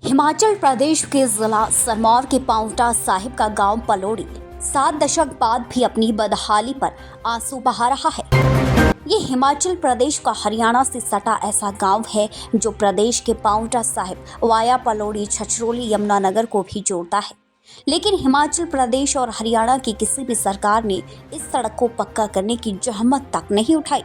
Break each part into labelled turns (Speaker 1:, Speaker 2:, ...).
Speaker 1: हिमाचल प्रदेश के जिला सिरमौर के पांवटा साहिब का गांव पलोड़ी 7 दशक बाद भी अपनी बदहाली पर आंसू बहा रहा है। ये हिमाचल प्रदेश का हरियाणा से सटा ऐसा गांव है जो प्रदेश के पांवटा साहिब वाया पलोड़ी छछरौली यमुनानगर को भी जोड़ता है। लेकिन हिमाचल प्रदेश और हरियाणा की किसी भी सरकार ने इस सड़क को पक्का करने की जहमत तक नहीं उठाई।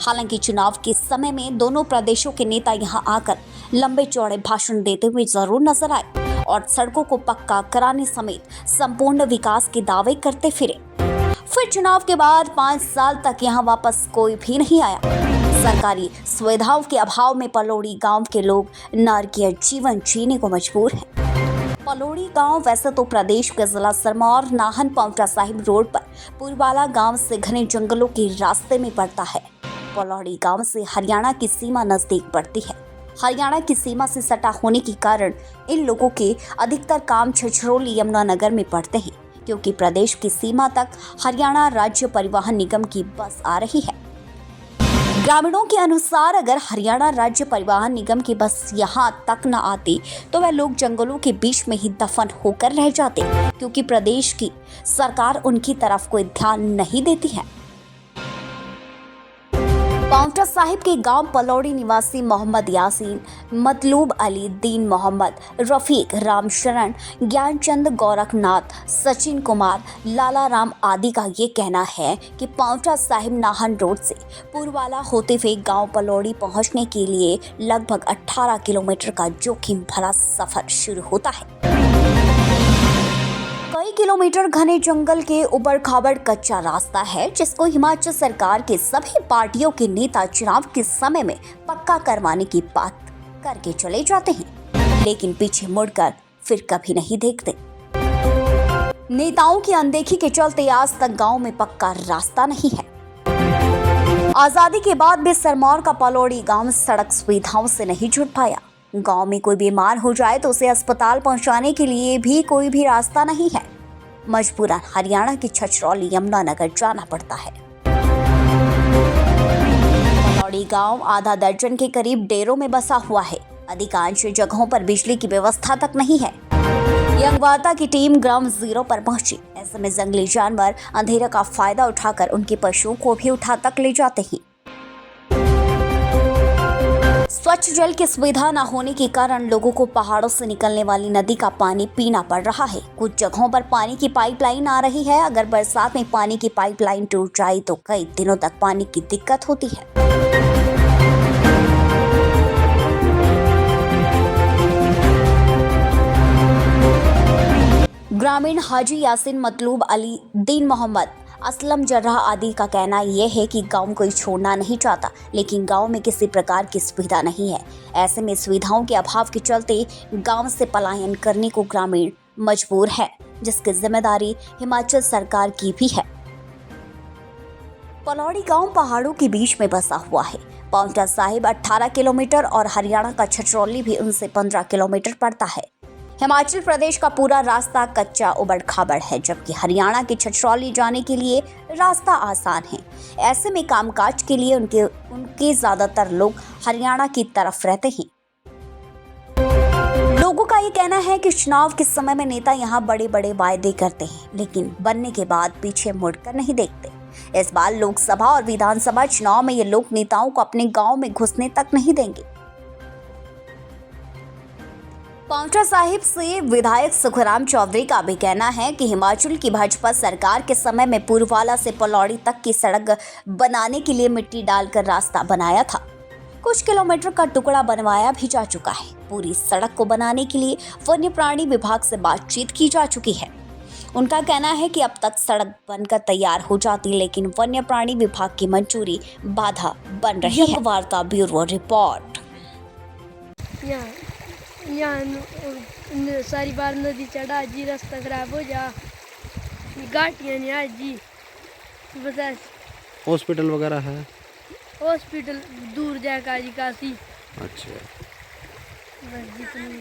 Speaker 1: हालांकि चुनाव के समय में दोनों प्रदेशों के नेता यहां आकर लंबे चौड़े भाषण देते हुए जरूर नजर आए और सड़कों को पक्का कराने समेत संपूर्ण विकास के दावे करते फिरे। फिर चुनाव के बाद 5 साल तक यहां वापस कोई भी नहीं आया। सरकारी सुविधाओं के अभाव में पलोड़ी गांव के लोग नरकीय जीवन जीने को मजबूर हैं। पलोड़ी गांव वैसे तो प्रदेश के जिला सिरमौर नाहन पांवटा साहिब रोड पर पुरवाला गांव से घने जंगलों के रास्ते में पड़ता है। पलोड़ी गांव से हरियाणा की सीमा नजदीक पड़ती है। हरियाणा की सीमा से सटा होने के कारण इन लोगों के अधिकतर काम छछरौली यमुनानगर में पड़ते हैं, क्योंकि प्रदेश की सीमा तक हरियाणा राज्य परिवहन निगम की बस आ रही है। ग्रामीणों के अनुसार अगर हरियाणा राज्य परिवहन निगम की बस यहाँ तक न आती तो वह लोग जंगलों के बीच में ही दफन होकर रह जाते, क्योंकि प्रदेश की सरकार उनकी तरफ कोई ध्यान नहीं देती है। पांवटा साहिब के गांव पलोड़ी निवासी मोहम्मद यासीन, मतलूब अली, दीन मोहम्मद, रफीक, रामशरण, ज्ञानचंद, गोरखनाथ, सचिन कुमार, लाला राम आदि का ये कहना है कि पांवटा साहिब नाहन रोड से पुरवाला होते हुए गांव पलोड़ी पहुंचने के लिए लगभग 18 किलोमीटर का जोखिम भरा सफर शुरू होता है। कई किलोमीटर घने जंगल के उबड़ खाबड़ कच्चा रास्ता है, जिसको हिमाचल सरकार के सभी पार्टियों के नेता चुनाव के समय में पक्का करवाने की बात करके चले जाते हैं, लेकिन पीछे मुड़कर फिर कभी नहीं देखते। नेताओं की अनदेखी के चलते आज तक गांव में पक्का रास्ता नहीं है। आजादी के बाद भी सिरमौर का पलोड़ी गांव सड़क सुविधाओं से नहीं जुड़ पाया। गांव में कोई बीमार हो जाए तो उसे अस्पताल पहुंचाने के लिए भी कोई भी रास्ता नहीं है। मजबूरन हरियाणा की छछरौली यमुनानगर जाना पड़ता है। पलोड़ी गांव आधा दर्जन के करीब डेरों में बसा हुआ है। अधिकांश जगहों पर बिजली की व्यवस्था तक नहीं है। यंगवाता की टीम ग्राउंड जीरो पर पहुंची। ऐसे में जंगली जानवर अंधेरे का फायदा उठाकर उनके पशुओं को भी उठा तक ले जाते हैं। स्वच्छ जल की सुविधा न होने के कारण लोगों को पहाड़ों से निकलने वाली नदी का पानी पीना पड़ रहा है। कुछ जगहों पर पानी की पाइपलाइन आ रही है। अगर बरसात में पानी की पाइपलाइन टूट जाए तो कई दिनों तक पानी की दिक्कत होती है। ग्रामीण हाजी यासीन, मतलूब अली, दीन मोहम्मद, असलम जर्राह आदि का कहना यह है कि गांव कोई छोड़ना नहीं चाहता, लेकिन गांव में किसी प्रकार की सुविधा नहीं है। ऐसे में सुविधाओं के अभाव के चलते गांव से पलायन करने को ग्रामीण मजबूर है, जिसकी जिम्मेदारी हिमाचल सरकार की भी है। पलोड़ी गांव पहाड़ों के बीच में बसा हुआ है। पांवटा साहिब 18 किलोमीटर और हरियाणा का छछरौली भी उनसे 15 किलोमीटर पड़ता है। हिमाचल प्रदेश का पूरा रास्ता कच्चा उबड़ खाबड़ है, जबकि हरियाणा की छछरौली जाने के लिए रास्ता आसान है। ऐसे में कामकाज के लिए उनके ज्यादातर लोग हरियाणा की तरफ रहते हैं। लोगों का ये कहना है कि चुनाव के समय में नेता यहाँ बड़े बड़े वायदे करते हैं, लेकिन बनने के बाद पीछे मुड़कर नहीं देखते। इस बार लोकसभा और विधानसभा चुनाव में ये लोग नेताओं को अपने गाँव में घुसने तक नहीं देंगे। पांवटा साहिब से विधायक सुखराम चौधरी का भी कहना है कि हिमाचल की भाजपा सरकार के समय में पुरवाला से पलोड़ी तक की सड़क बनाने के लिए मिट्टी डालकर रास्ता बनाया था। कुछ किलोमीटर का टुकड़ा बनवाया भी जा चुका है। पूरी सड़क को बनाने के लिए वन्य प्राणी विभाग से बातचीत की जा चुकी है। उनका कहना है कि अब तक सड़क बनकर तैयार हो जाती, लेकिन वन्य प्राणी विभाग की मंजूरी बाधा बन रही है। वार्ता ब्यूरो रिपोर्ट।
Speaker 2: यहाँ सारी बार नदी चढ़ा जी, रास्ता खराब हो जा, घाटियाँ नहीं आज जी। बता
Speaker 3: हॉस्पिटल वगैरह है?
Speaker 2: हॉस्पिटल दूर जाएगा जी काशी।
Speaker 3: अच्छा,
Speaker 2: बस जितनी